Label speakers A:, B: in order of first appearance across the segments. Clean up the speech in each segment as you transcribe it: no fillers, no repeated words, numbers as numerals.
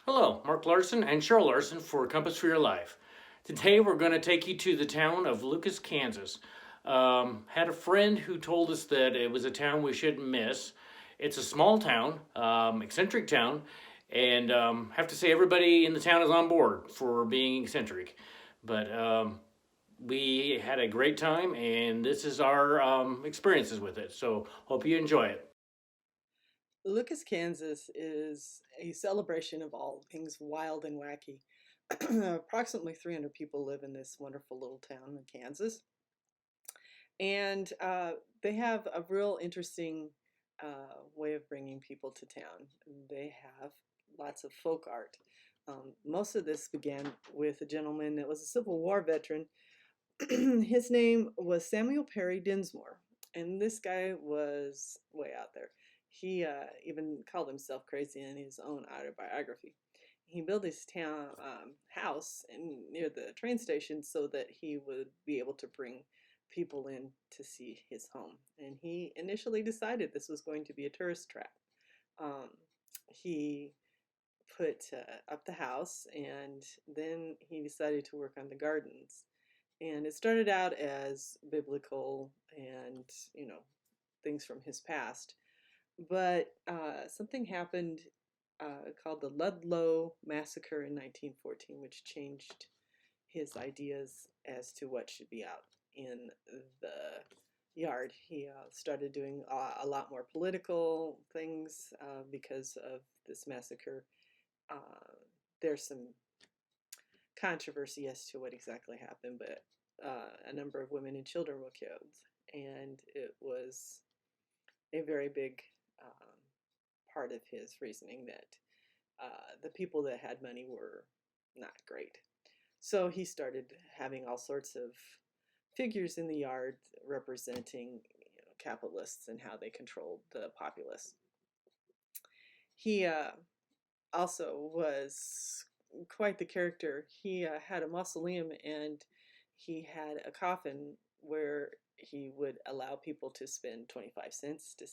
A: Hello, Mark Larson and Cheryl Larson for Compass for Your Life. Today we're going to take you to the town of Lucas, Kansas. Had a friend who told us that it was a town we shouldn't miss. It's a small town, eccentric town, and have to say everybody in the town is on board for being eccentric. But we had a great time, and this is our experiences with it. So hope you enjoy it.
B: Lucas, Kansas is a celebration of all things wild and wacky. Approximately 300 people live in this wonderful little town in Kansas. And they have a real interesting way of bringing people to town. They have lots of folk art. Most of this began with a gentleman that was a Civil War veteran. His name was Samuel Perry Dinsmore, and this guy was way out there. He even called himself crazy in his own autobiography. He built his town house near the train station so that he would be able to bring people in to see his home. And he initially decided this was going to be a tourist trap. Um, he put up the house, and then he decided to work on the gardens. And it started out as biblical and, things from his past. But something happened called the Ludlow Massacre in 1914, which changed his ideas as to what should be out in the yard. He started doing a lot more political things because of this massacre. Uh, there's some controversy as to what exactly happened, but a number of women and children were killed, and it was a very big um, part of his reasoning that the people that had money were not great. So he started having all sorts of figures in the yard representing capitalists and how they controlled the populace. He also was quite the character. He had a mausoleum, and he had a coffin where he would allow people to spend 25 cents to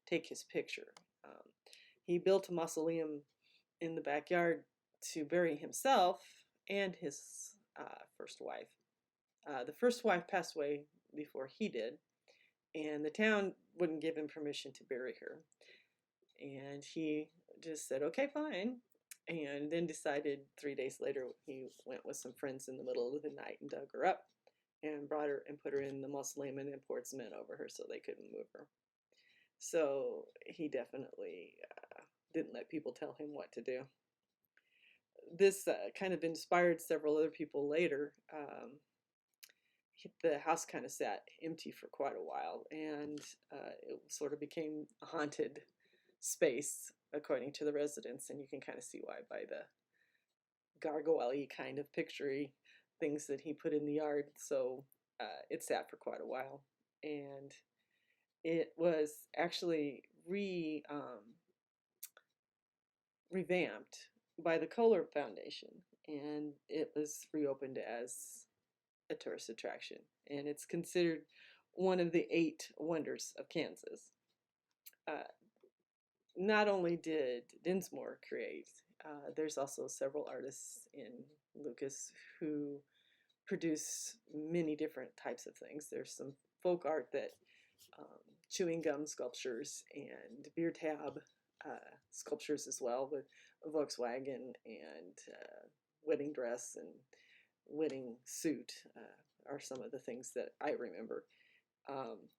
B: take his picture. Um, he built a mausoleum in the backyard to bury himself and his first wife. The first wife passed away before he did, and the town wouldn't give him permission to bury her. And he just said, okay, fine. And then decided 3 days later he went with some friends in the middle of the night and dug her up and brought her and put her in the mausoleum and then poured cement over her so they couldn't move her. So he definitely didn't let people tell him what to do. This kind of inspired several other people later. The house kind of sat empty for quite a while, and it sort of became a haunted space, according to the residents, and you can kind of see why by the gargoyle-y kind of picturey things that he put in the yard. So it sat for quite a while, and it was actually revamped by the Kohler Foundation, and it was reopened as a tourist attraction, and it's considered one of the 8 wonders of Kansas. Uh, Not only did Dinsmore create, there's also several artists in Lucas who produce many different types of things. There's some folk art that um, chewing gum sculptures and beer tab sculptures as well, with a Volkswagen and wedding dress and wedding suit are some of the things that I remember.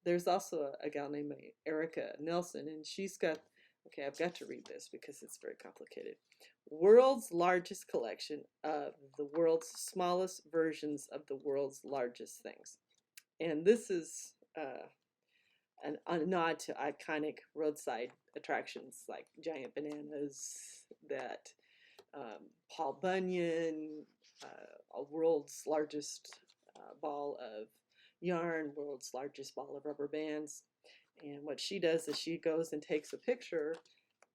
B: There's also a gal named Erica Nelson, and she's got, okay, I've got to read this because it's very complicated. World's largest collection of the world's smallest versions of the world's largest things. And this is a nod to iconic roadside attractions like giant bananas that Paul Bunyan, a world's largest ball of yarn, world's largest ball of rubber bands. And what she does is she goes and takes a picture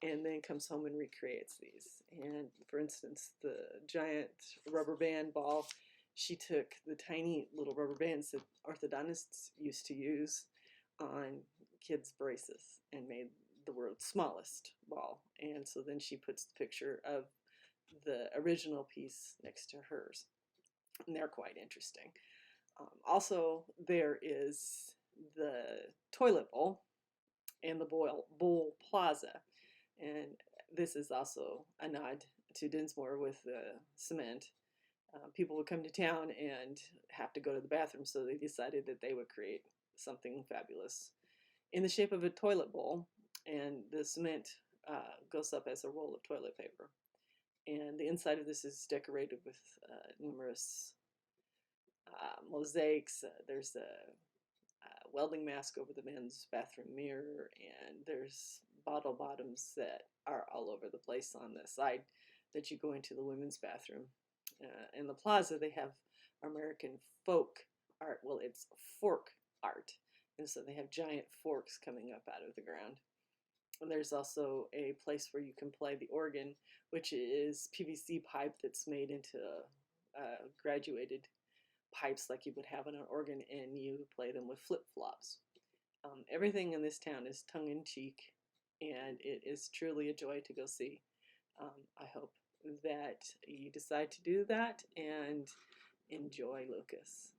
B: and then comes home and recreates these. And for instance, the giant rubber band ball, she took the tiny little rubber bands that orthodontists used to use on kids' braces and made the world's smallest ball. And so then she puts the picture of the original piece next to hers. And they're quite interesting. Also, there is the toilet bowl and the bowl Plaza. And this is also a nod to Dinsmore with the cement. People would come to town and have to go to the bathroom, so they decided that they would create something fabulous in the shape of a toilet bowl, and the cement goes up as a roll of toilet paper. And the inside of this is decorated with numerous mosaics. There's a welding mask over the men's bathroom mirror, and there's bottle bottoms that are all over the place on the side that you go into the women's bathroom. In the plaza, they have American folk art. Well, it's fork art. And so they have giant forks coming up out of the ground. And there's also a place where you can play the organ, which is PVC pipe that's made into graduated pipes like you would have on an organ, and you play them with flip-flops. Everything in this town is tongue-in-cheek, and it is truly a joy to go see. I hope that you decide to do that and enjoy Lucas.